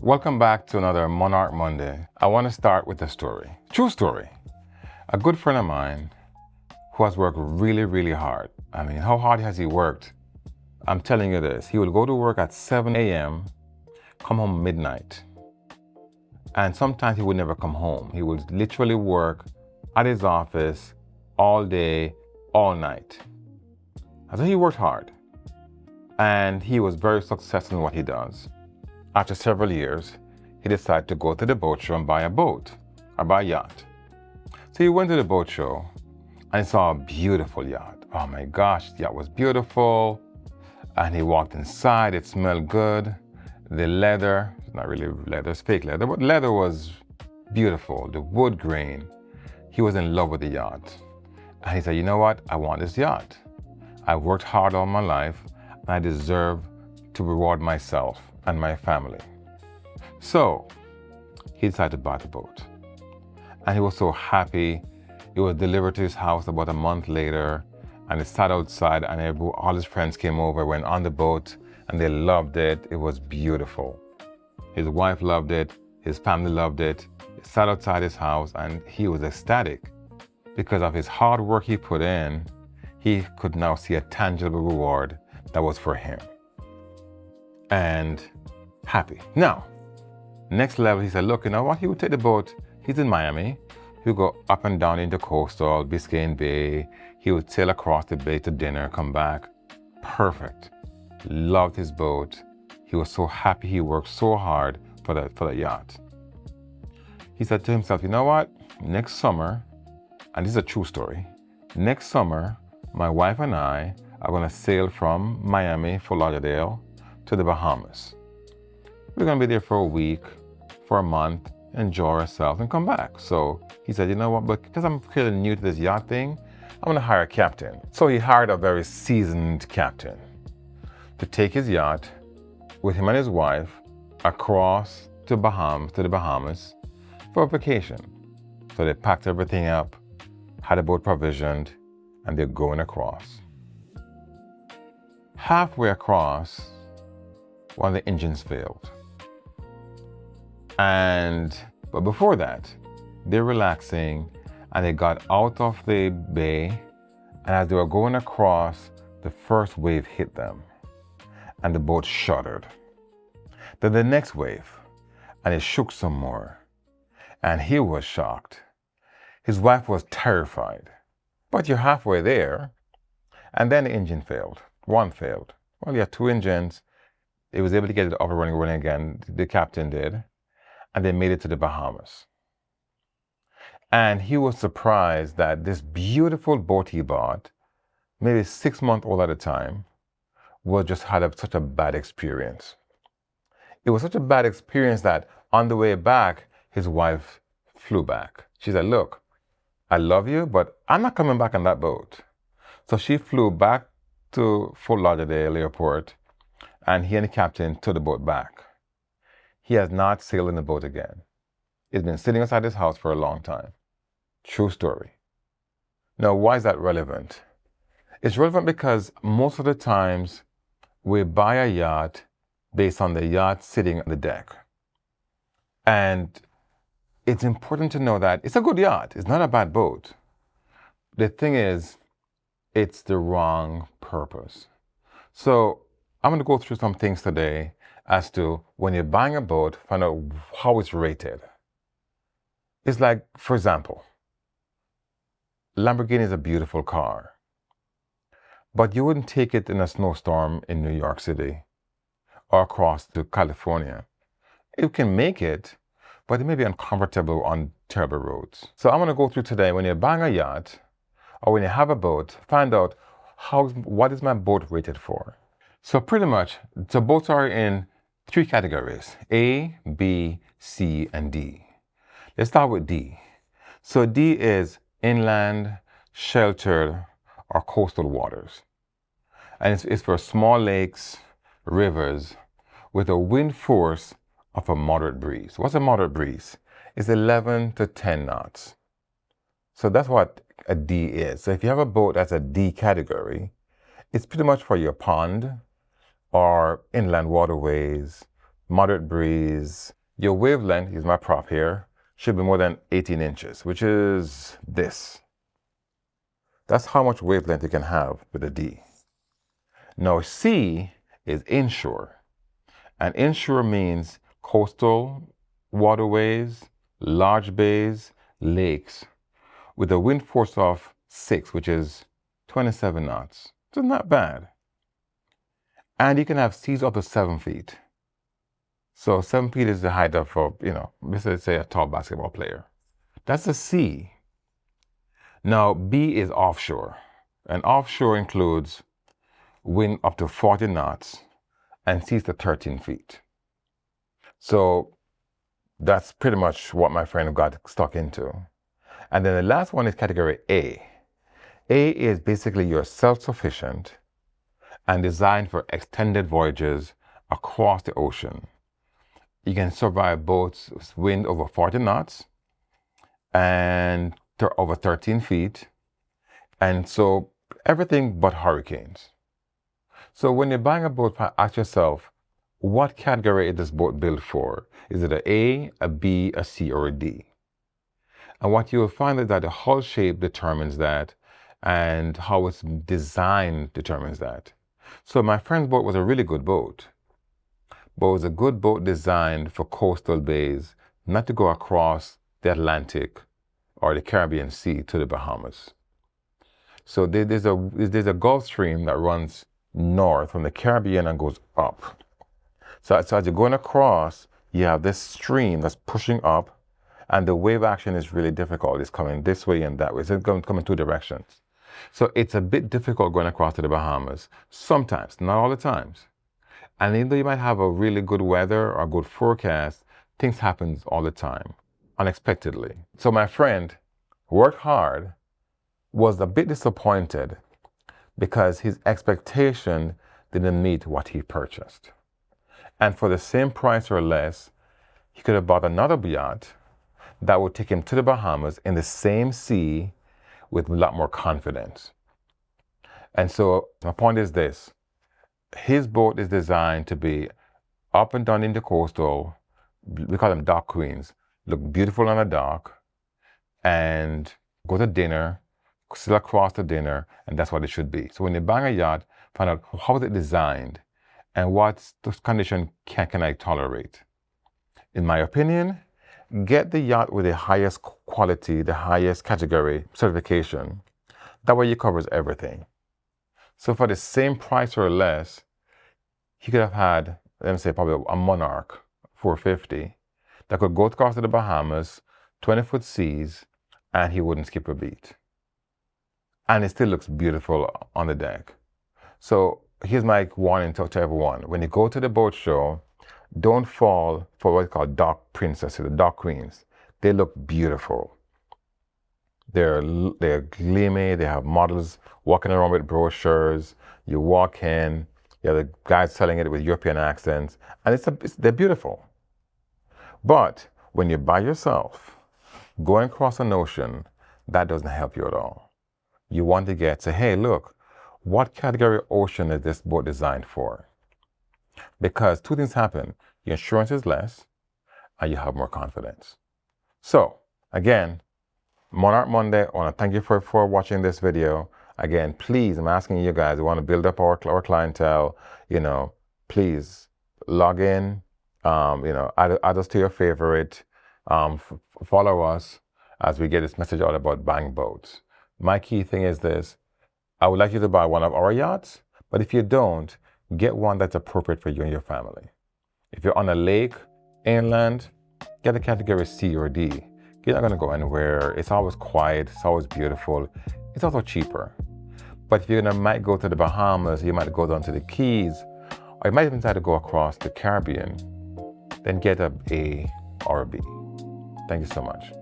Welcome back to another Monarch Monday. I want to start with a story. True story. A good friend of mine who has worked really hard. I mean, how hard has he worked? I'm telling you this. He would go to work at 7 a.m., come home midnight. And sometimes he would never come home. He would literally work at his office all day, all night. And so he worked hard. And he was very successful in what he does. After several years, he decided to go to the boat show and buy a boat, or buy a yacht. So he went to the boat show and he saw a beautiful yacht. Oh my gosh, the yacht was beautiful. And he walked inside, it smelled good. The leather, not really leather, it's fake leather, but leather was beautiful, the wood grain. He was in love with the yacht. And he said, you know what, I want this yacht. I worked hard all my life and I deserve to reward myself and my family. So he decided to buy the boat. And he was so happy. It was delivered to his house about a month later, and he sat outside and all his friends came over, went on the boat, and they loved it. It was beautiful. His wife loved it, his family loved it. He sat outside his house and he was ecstatic. Because of his hard work he put in, he could now see a tangible reward that was for him. And happy. Now, next level, he said, look, you know what? He would take the boat. He's in Miami. He would go up and down into coastal, Biscayne Bay. He would sail across the bay to dinner, come back. Perfect. Loved his boat. He was so happy. He worked so hard for the yacht. He said to himself, you know what? Next summer, and this is a true story, next summer, my wife and I are going to sail from Miami, Fort Lauderdale, to the Bahamas. We're going to be there for a week, for a month, enjoy ourselves and come back. So he said, you know what, but because I'm fairly new to this yacht thing, I'm going to hire a captain. So he hired a very seasoned captain to take his yacht with him and his wife across to the Bahamas for a vacation. So they packed everything up, had a boat provisioned, and they're going across. Halfway across, one of the engines failed. But before that, they're relaxing and they got out of the bay, and as they were going across, the first wave hit them and the boat shuddered. Then the next wave, and it shook some more, and he was shocked. His wife was terrified. But you're halfway there, and then the engine failed. One failed. Well, you had two engines. He was able to get it up and running again, the captain did, and they made it to the Bahamas. And he was surprised that this beautiful boat he bought, maybe 6 months old at the time, had such a bad experience. It was such a bad experience that on the way back, his wife flew back. She said, look, I love you, but I'm not coming back on that boat. So she flew back to Fort Lauderdale Airport, and he and the captain took the boat back. He has not sailed in the boat again. It's been sitting outside his house for a long time. True story. Now, why is that relevant? It's relevant because most of the times we buy a yacht based on the yacht sitting on the deck. And it's important to know that it's a good yacht. It's not a bad boat. The thing is, it's the wrong purpose. So I'm going to go through some things today as to when you're buying a boat, find out how it's rated. It's like, for example, Lamborghini is a beautiful car, but you wouldn't take it in a snowstorm in New York City or across to California. It can make it, but it may be uncomfortable on terrible roads. So I'm going to go through today, when you're buying a yacht or when you have a boat, find out what is my boat rated for. So pretty much, the boats are in 3 categories: A, B, C, and D. Let's start with D. So D is inland, sheltered, or coastal waters. And it's for small lakes, rivers, with a wind force of a moderate breeze. What's a moderate breeze? It's 11 to 10 knots. So that's what a D is. So if you have a boat that's a D category, it's pretty much for your pond or inland waterways, moderate breeze. Your wavelength, is my prop here, should be more than 18 inches, which is this. That's how much wavelength you can have with a D. Now C is inshore. And inshore means coastal waterways, large bays, lakes, with a wind force of 6, which is 27 knots. So not bad. And you can have seas up to 7 feet. So 7 feet is the height of, let's say a tall basketball player. That's the C. Now B is offshore. And offshore includes wind up to 40 knots and seas to 13 feet. So that's pretty much what my friend got stuck into. And then the last one is category A. A is basically you're self-sufficient and designed for extended voyages across the ocean. You can survive boats with wind over 40 knots and over 13 feet. And so everything but hurricanes. So when you're buying a boat, ask yourself, what category is this boat built for? Is it a B, a C, or a D? And what you'll find is that the hull shape determines that, and how it's designed determines that. So my friend's boat was a really good boat, but it was a good boat designed for coastal bays, not to go across the Atlantic or the Caribbean Sea to the Bahamas. So there's a Gulf Stream that runs north from the Caribbean and goes up. So as you're going across, you have this stream that's pushing up, and the wave action is really difficult. It's coming this way and that way. So it's going to come in 2 directions. So it's a bit difficult going across to the Bahamas. Sometimes, not all the times. And even though you might have a really good weather or good forecast, things happen all the time, unexpectedly. So my friend worked hard, was a bit disappointed because his expectation didn't meet what he purchased. And for the same price or less, he could have bought another yacht that would take him to the Bahamas in the same sea with a lot more confidence. And so my point is this. His boat is designed to be up and down in the coastal, we call them dock queens, look beautiful on a dock, and go to dinner, still across to dinner, and that's what it should be. So when you're buying a yacht, find out how is it designed and what condition can I tolerate. In my opinion, get the yacht with the highest quality, the highest category certification. That way it covers everything. So for the same price or less, he could have had, let me say, probably a Monarch 450 that could go across to the Bahamas, 20-foot seas, and he wouldn't skip a beat. And it still looks beautiful on the deck. So here's my warning to everyone. When you go to the boat show, don't fall for what is called dock princesses, the dock queens. They look beautiful. They're gleamy. They have models walking around with brochures. You walk in, you have the guys selling it with European accents, and they're beautiful. But when you're by yourself, going across an ocean, that doesn't help you at all. You want to say, hey, look, what category ocean is this boat designed for? Because 2 things happen. Your insurance is less, and you have more confidence. So, again, Monarch Monday, I want to thank you for watching this video. Again, please, I'm asking you guys, we want to build up our clientele, please log in, add us to your favorite, follow us as we get this message out about buying boats. My key thing is this. I would like you to buy one of our yachts, but if you don't, get one that's appropriate for you and your family. If you're on a lake, inland, get a category C or D. You're not going to go anywhere. It's always quiet. It's always beautiful. It's also cheaper. But if you might go to the Bahamas, you might go down to the Keys, or you might even decide to go across the Caribbean, then get a A or a B. Thank you so much.